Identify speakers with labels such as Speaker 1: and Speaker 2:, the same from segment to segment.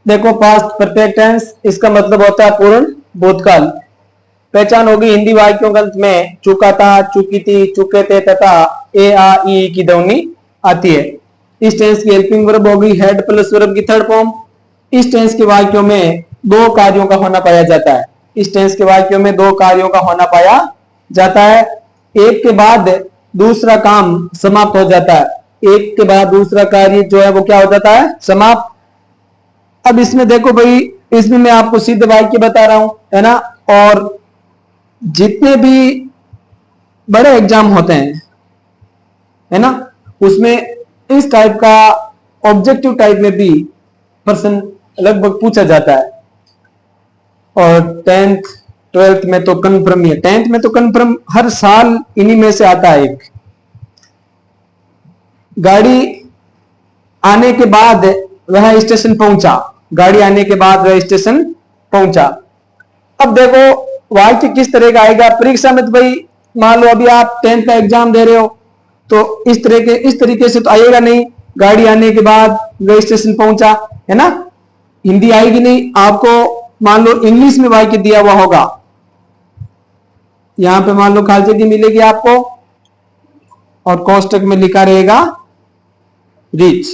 Speaker 1: देखो past perfect tense, इसका मतलब होता है पूर्ण भूतकाल। पहचान होगी हिंदी वाक्यों के अंत में चुका था, चुकी थी, चुके थे तथा ए आ ई की ध्वनि आती है। इस टेंस की हेल्पिंग वर्ब होगी हैड प्लस वर्ब की थर्ड फॉर्म। इस टेंस के वाक्यों में दो कार्यों का होना पाया जाता है। इस टेंस के वाक्यों में दो कार्यों का होना पाया जाता है। एक के बाद दूसरा काम समाप्त हो जाता है। एक के बाद दूसरा कार्य जो है वो क्या हो जाता है, समाप्त। अब इसमें देखो भाई, इसमें मैं आपको सिद्ध वाक्य बता रहा हूं, है ना। और जितने भी बड़े एग्जाम होते हैं, है ना, उसमें इस टाइप का ऑब्जेक्टिव टाइप में भी प्रश्न लगभग पूछा जाता है। और 10th 12th में तो कन्फर्म ही है। 10th में तो कन्फर्म हर साल इन्हीं में से आता है एक। गाड़ी आने के बाद वह स्टेशन पहुंचा। गाड़ी आने के बाद वह स्टेशन पहुंचा। अब देखो वाक्य किस तरह का आएगा परीक्षा में। तो भाई मान लो अभी आप 10th का एग्जाम दे रहे हो, तो इस तरीके से तो आएगा नहीं। गाड़ी आने के बाद वह स्टेशन पहुंचा, है ना, हिंदी आएगी नहीं आपको। मान लो इंग्लिश में वाक्य दिया हुआ होगा, यहां पे मान लो खाली जगह मिलेगी आपको और कोष्टक में लिखा रहेगा रीच।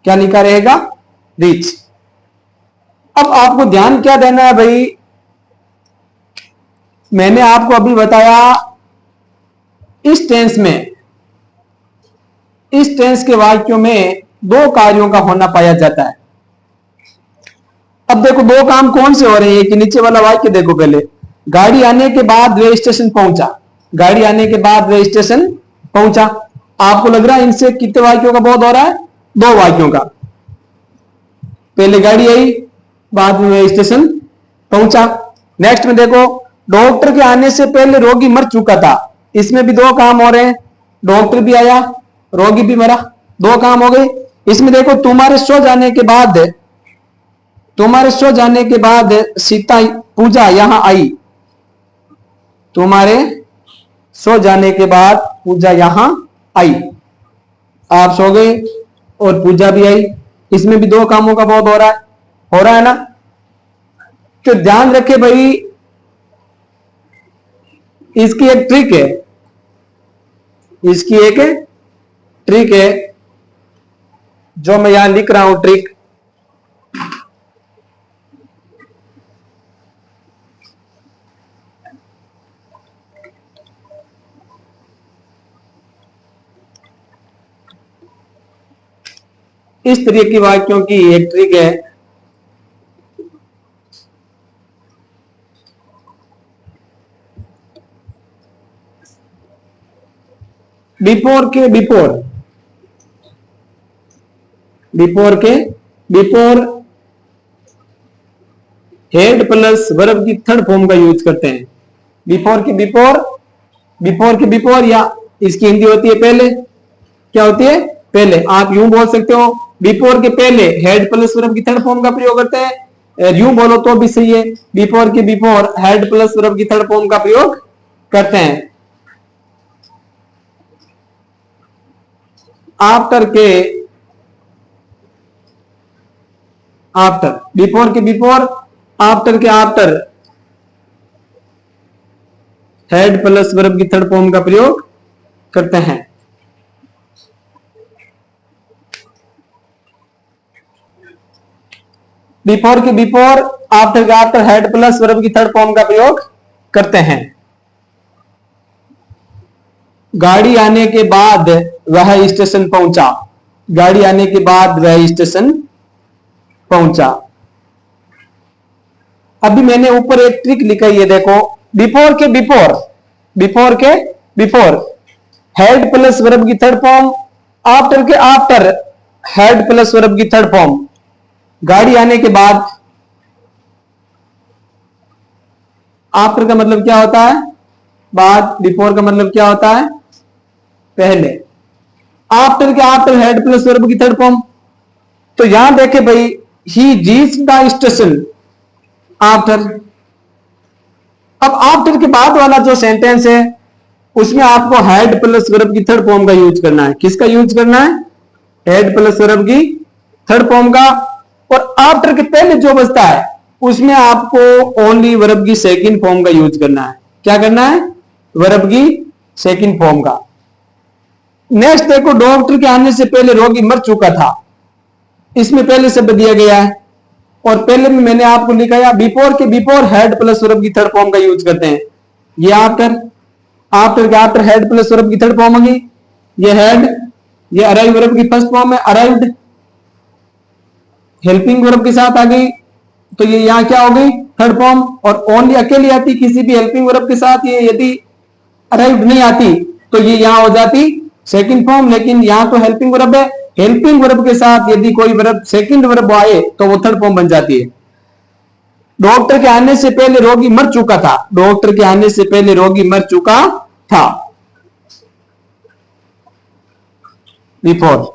Speaker 1: क्या लिखा रहेगा, रीच। अब आपको ध्यान क्या देना है भाई, मैंने आपको अभी बताया इस टेंस के वाक्यों में दो कार्यों का होना पाया जाता है। अब देखो दो काम कौन से हो रहे हैं कि नीचे वाला वाक्य देखो पहले, गाड़ी आने के बाद वे स्टेशन पहुंचा। गाड़ी आने के बाद वे स्टेशन पहुंचा। आपको लग रहा है इनसे कितने वाक्यों का बोध हो रहा है, दो वाक्यों का। पहले गाड़ी आई, बाद में वे स्टेशन पहुंचा। नेक्स्ट में देखो, डॉक्टर के आने से पहले रोगी मर चुका था। इसमें भी दो काम हो रहे हैं, डॉक्टर भी आया, रोगी भी मरा, दो काम हो गए। इसमें देखो तुम्हारे सो जाने के बाद सीता पूजा यहां आई। तुम्हारे सो जाने के बाद पूजा यहां आई। आप सो गए और पूजा भी आई। इसमें भी दो कामों का बहुत हो रहा है ना। तो ध्यान रखे भाई, इसकी एक ट्रिक है। इसकी एक ट्रिक है जो मैं यहां लिख रहा हूं, ट्रिक। इस तरह की वाक्यों की एक ट्रिक है। बिफोर के बिफोर हेड प्लस वर्ब की थर्ड फॉर्म का यूज करते हैं। बिफोर के बिफोर या इसकी हिंदी होती है पहले। क्या होती है, पहले। आप यूं बोल सकते हो, बिफोर के पहले हेड प्लस वर्ब की थर्ड फॉर्म का प्रयोग करते हैं। यूं बोलो तो भी सही है, बिफोर के बिफोर हेड प्लस वर्ब की थर्ड फॉर्म का प्रयोग करते हैं। आफ्टर बिफोर के बिफोर, आफ्टर के आफ्टर हेड प्लस वर्ब की थर्ड फॉर्म का प्रयोग करते हैं। बिफोर के बिफोर, आफ्टर के आफ्टर हेड प्लस वर्ब की थर्ड फॉर्म का प्रयोग करते हैं। गाड़ी आने के बाद वह स्टेशन पहुंचा। गाड़ी आने के बाद वह स्टेशन पहुंचा। अभी मैंने ऊपर एक ट्रिक लिखा है, देखो। बिफोर के बिफोर हेड प्लस वर्ब की थर्ड फॉर्म, आफ्टर के आफ्टर हेड प्लस वर्ब की थर्ड फॉर्म। गाड़ी आने के बाद, आफ्टर का मतलब क्या होता है, बाद। बिफोर का मतलब क्या होता है, पहले। आफ्टर के आफ्टर हेड प्लस वर्ब की थर्ड फॉर्म। तो यहां देखे भाई, ही रीच्ड द स्टेशन आफ्टर। अब आफ्टर के बाद वाला जो सेंटेंस है उसमें आपको हेड प्लस वर्ब की थर्ड फॉर्म का यूज करना है। किसका यूज करना है, हेड प्लस वर्ब की थर्ड फॉर्म का। और आफ्टर के पहले जो बचता है उसमें आपको ओनली वर्ब की सेकंड फॉर्म का यूज करना है। क्या करना है? वर्ब की सेकंड फॉर्म का। नेक्स्ट देखो, डॉक्टर के आने से पहले रोगी मर चुका था, इसमें पहले शब्द दिया गया है और पहले में मैंने आपको लिखा बिफोर के बिफोर हेड प्लस वर्ब की थर्ड फॉर्म का यूज करते हैं। ये आफ्टर, आफ्टर के आफ्टर हेड प्लस वर्ब की थर्ड फॉर्म होगी, ये हेड, ये अराइव वर्ब की फर्स्ट फॉर्म है अराइव्ड, हेल्पिंग वर्ब के साथ आ गई तो ये यहां क्या हो गई? Third form. और ओनली अकेली आती किसी भी हेल्पिंग वर्ब के साथ, ये यदि अराइव्ड नहीं आती तो ये यहां हो जाती सेकंड फॉर्म, लेकिन यहां तो हेल्पिंग वर्ब है, हेल्पिंग वर्ब के साथ यदि कोई वर्ब सेकंड वर्ब आए तो वो थर्ड फॉर्म बन जाती है। डॉक्टर के आने से पहले रोगी मर चुका था, डॉक्टर के आने से पहले रोगी मर चुका था, बिफोर,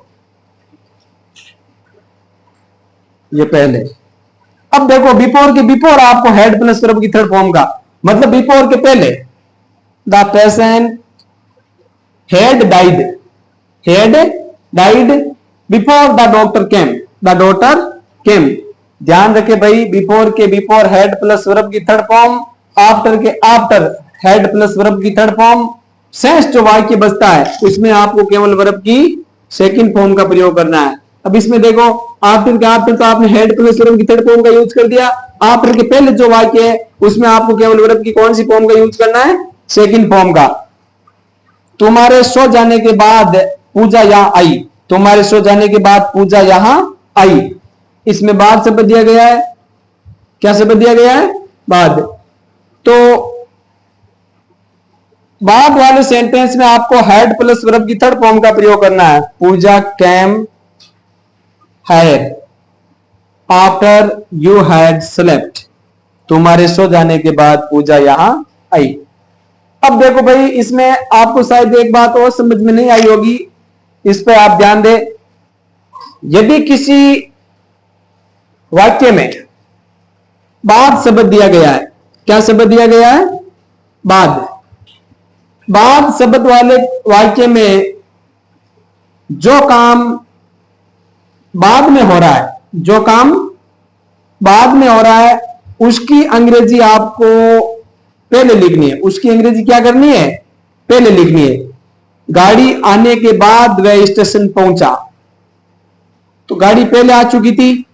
Speaker 1: ये पहले। अब देखो बिफोर के बिफोर आपको हेड प्लस वर्ब की थर्ड फॉर्म का मतलब बिफोर के पहले, the person head died, head died before the doctor came, the doctor केम। ध्यान रखे भाई, बिफोर के बिफोर हेड प्लस वर्ब की थर्ड फॉर्म, आफ्टर के आफ्टर हेड प्लस वर्ब की थर्ड फॉर्म। शेष जो वाक्य बचता है उसमें आपको केवल वर्ब की सेकंड फॉर्म का प्रयोग करना है। अब इसमें देखो, आफ्टर के आफ्टर तो आपने हेड प्लस वर्ब की थर्ड फॉर्म का यूज कर दिया, आफ्टर के पहले जो वाक्य है उसमें आपको केवल वर्ब की कौन सी फॉर्म का यूज करना है? सेकंड फॉर्म का। तुम्हारे सो जाने के बाद पूजा यहां आई, तुम्हारे सो जाने के बाद पूजा यहां आई, इसमें बाद शब्द दिया गया है। क्या शब्द दिया गया है? बाद। तो बाद वाले सेंटेंस में आपको हेड प्लस वर्ब की थर्ड फॉर्म का प्रयोग करना है। Pooja came here after you had slept, तुम्हारे सो जाने के बाद पूजा यहां आई। अब देखो भाई, इसमें आपको शायद एक बात और समझ में नहीं आई होगी, इस पर आप ध्यान दें। यदि किसी वाक्य में बाद शब्द दिया गया है, क्या शब्द दिया गया है? बाद। बाद शब्द वाले वाक्य में जो काम बाद में हो रहा है, जो काम बाद में हो रहा है उसकी अंग्रेजी आपको पहले लिखनी है। उसकी अंग्रेजी क्या करनी है? पहले लिखनी है। गाड़ी आने के बाद वह स्टेशन पहुंचा, तो गाड़ी पहले आ चुकी थी,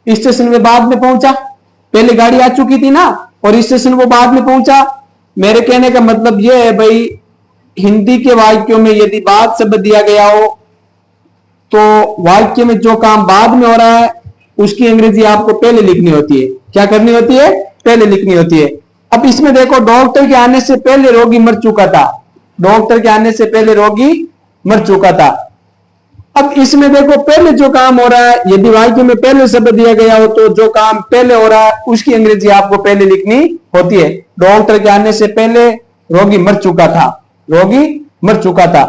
Speaker 1: स्टेशन में बाद में पहुंचा। पहले गाड़ी आ चुकी थी ना और स्टेशन वो बाद में पहुंचा। मेरे कहने का मतलब यह है भाई, हिंदी के वाक्यों में यदि बाद शब्द दिया गया हो तो वाक्य में जो काम बाद में हो रहा है उसकी अंग्रेजी आपको पहले लिखनी होती है। क्या करनी होती है? पहले लिखनी होती है। अब इसमें देखो, डॉक्टर के आने से पहले रोगी मर चुका था, डॉक्टर के आने से पहले रोगी मर चुका था। अब इसमें देखो, पहले जो काम हो रहा है, यदि वाक्य में पहले शब्द दिया गया हो तो जो काम पहले हो रहा है उसकी अंग्रेजी आपको पहले लिखनी होती है। डॉक्टर के आने से पहले रोगी मर चुका था, रोगी मर चुका था।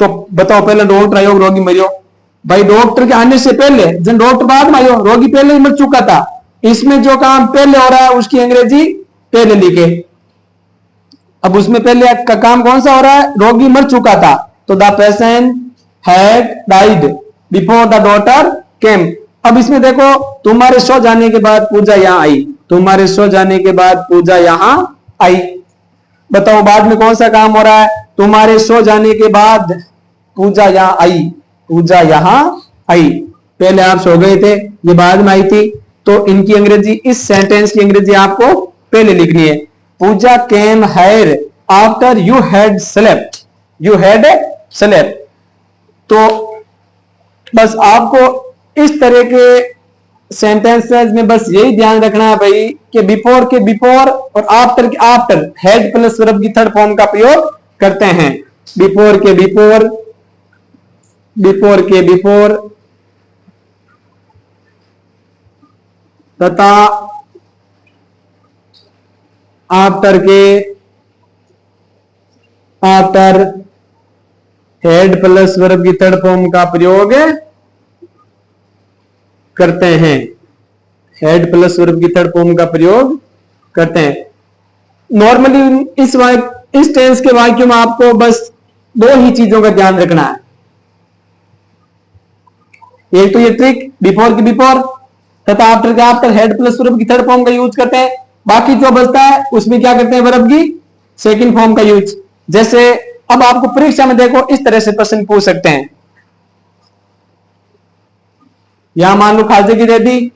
Speaker 1: तो बताओ, पहले डॉक्टर आयो रोगी मरियो? भाई डॉक्टर के आने से पहले, जब डॉक्टर बाद में आयो, रोगी पहले ही मर चुका था। इसमें जो काम पहले हो रहा है उसकी अंग्रेजी पहले लिखे। अब उसमें पहले का काम कौन सा हो रहा है? रोगी मर चुका था, तो the patient had died before the doctor केम। अब इसमें देखो, तुम्हारे सो जाने के बाद पूजा यहां आई, तुम्हारे सो जाने के बाद पूजा यहां आई। बताओ बाद में कौन सा काम हो रहा है? तुम्हारे सो जाने के बाद पूजा यहां आई, पूजा यहां आई। पहले आप सो गए थे, ये बाद में आई थी, तो इनकी अंग्रेजी, इस सेंटेंस की अंग्रेजी आपको पहले लिखनी है। Pooja came here after you had slept, you had slept. तो बस आपको इस तरह के सेंटेंसेस में बस यही ध्यान रखना है भाई कि बिफोर के बिफोर और आफ्टर के आफ्टर हेड प्लस वर्ब की थर्ड फॉर्म का प्रयोग करते हैं। बिफोर के बिफोर, बिफोर के बिफोर तथा आफ्टर के आफ्टर हेड प्लस वर्ब की थर्ड फॉर्म का प्रयोग करते हैं। हेड प्लस वर्ब की थर्ड फॉर्म का प्रयोग करते हैं। नॉर्मली इस टेंस के वाक्यों में आपको बस दो ही चीजों का ध्यान रखना है। एक तो ये ट्रिक बिफोर की बिफोर, तथा आफ्टर के आफ्टर हेड प्लस वर्ब की थर्ड फॉर्म का यूज करते हैं। बाकी जो बचता है उसमें क्या करते हैं, वर्ब की सेकंड फॉर्म का यूज। जैसे अब आपको परीक्षा में देखो इस तरह से प्रश्न पूछ सकते हैं, यहां मान लो खालसे की दे दी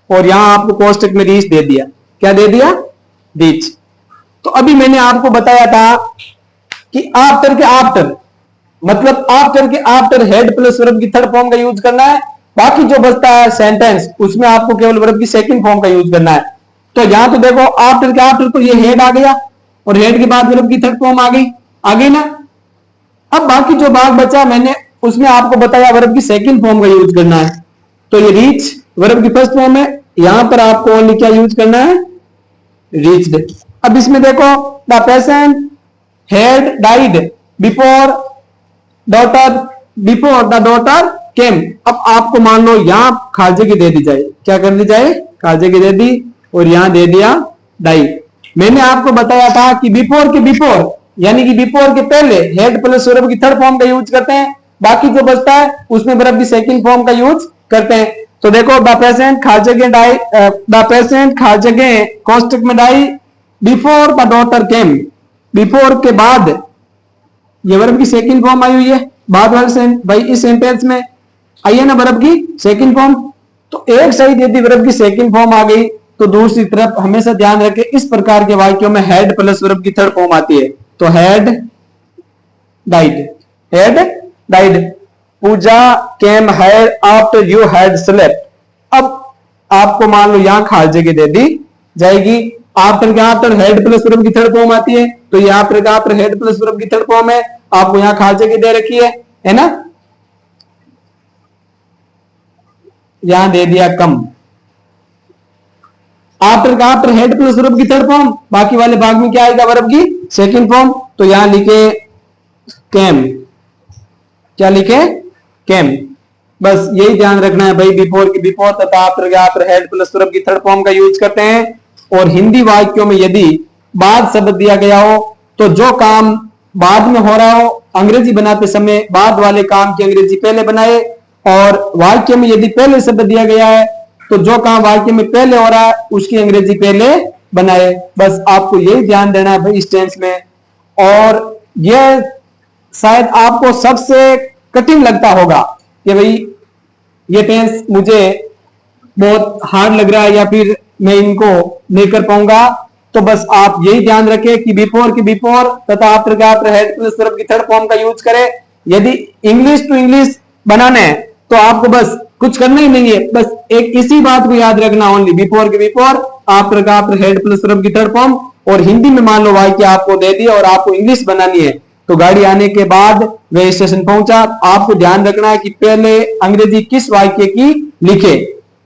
Speaker 1: और यहां आपको कोष्टक में रीच दे दिया। क्या दे दिया, रीच। तो अभी मैंने आपको बताया था कि आफ्टर के आफ्टर मतलब आफ्टर के आफ्टर हेड प्लस वर्ब की थर्ड फॉर्म का यूज करना है। बाकी जो बचता है सेंटेंस उसमें आपको केवल वर्ब की सेकंड फॉर्म का यूज करना है। तो यहां तो देखो आफ्टर के आफ्टर तो ये हेड आ गया और हेड के बाद वर्ब की थर्ड फॉर्म आ गई ना। अब बाकी जो भाग बचा मैंने उसमें आपको बताया वर्ब की सेकंड फॉर्म का यूज करना है। तो ये रीच वर्ब की फर्स्ट फॉर्म है, यहां पर आपको ओनली क्या यूज करना है, रीच्ड। अब इसमें देखो the patient had died before the daughter came. अब आपको मान लो यहां खालजे की दे दी जाए, क्या कर दी जाए, खालजे की दे दी और यहां दे दिया डाई। मैंने आपको बताया था कि बिफोर के बिफोर यानी कि बिफोर के पहले हेड प्लस वर्ब की थर्ड फॉर्म का यूज करते हैं। बाकी जो बचता है उसमें वर्ब की सेकंड फॉर्म का यूज करते हैं। तो देखो द पेशेंट खालजे डाई, द पेशेंट खालजे कोष्टक में die before the daughter came. Before के बाद ये वर्ब की सेकंड फॉर्म आई हुई है, बाद वाले भाई इस सेंटेंस में आई है ना वर्ब की सेकंड फॉर्म। तो एक साइड यदि वर्ब की सेकंड फॉर्म आ गई तो दूसरी तरफ हमेशा ध्यान रखें इस प्रकार के वाक्यों में हेड प्लस वर्ब की थर्ड फॉर्म आती है। तो had died, Puja came here after you had slept. अब आपको मान लो यहां खालजे की दे दी जाएगी, आफ्टर के आफ्टर हेड प्लस वर्ब की थर्ड फॉर्म आती है। तो ये आफ्टर का आफ्टर हेड प्लस वर्ब की थर्ड फॉर्म है, आपको यहां खालजे की दे रखी है ना, यहां दे दिया कम। आफ्टर का आफ्टर हेड प्लस वर्ब की थर्ड फॉर्म, बाकी वाले भाग में क्या आएगा, वर्ब की सेकंड फॉर्म। तो यहां लिखे कैम, क्या लिखे, कैम। बस यही ध्यान रखना है भाई, बिफोर की बिफोर तथा आफ्टर के आफ्टर हेड प्लस वर्ब की थर्ड फॉर्म का यूज करते हैं। और हिंदी वाक्यों में यदि बाद शब्द दिया गया हो तो जो काम बाद में हो रहा हो अंग्रेजी बनाते समय बाद वाले काम की अंग्रेजी पहले बनाए, और वाक्य में यदि पहले शब्द दिया गया है तो जो काम वाक्य में पहले हो रहा है उसकी अंग्रेजी पहले बनाए। बस आपको यही ध्यान देना है भाई इस टेंस में। और यह शायद आपको सबसे कठिन लगता होगा कि भाई ये टेंस मुझे बहुत हार्ड लग रहा है या फिर मैं इनको नहीं कर पाऊंगा। तो बस आप यही ध्यान रखें कि बिफोर की बिफोर तथा आफ्टर के आफ्टर हेड प्लस वर्ब की थर्ड फॉर्म का यूज करें। यदि इंग्लिश टू इंग्लिश बनाना है तो आपको बस कुछ करना ही नहीं है, बस एक इसी बात को याद रखना, ओनली बिफोर के बिफोर आफ्टर का आफ्टर हेड प्लस वर्ब की थर्ड फॉर्म। और हिंदी में मान लो वाक्य आपको दे दिया और आपको इंग्लिश बनानी है, तो गाड़ी आने के बाद वह स्टेशन पहुंचा, आपको ध्यान रखना है कि पहले अंग्रेजी किस वाक्य की लिखे।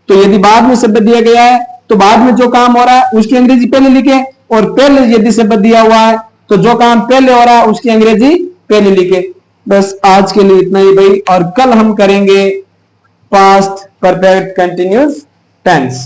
Speaker 1: तो यदि बाद में शब्द दिया गया है तो बाद में जो काम हो रहा है उसकी अंग्रेजी पहले लिखे, और पहले यदि शब्द दिया हुआ है तो जो काम पहले हो रहा है उसकी अंग्रेजी पहले लिखे। बस आज के लिए इतना ही भाई, और कल हम करेंगे पास्ट परफेक्ट कंटिन्यूअस टेंस।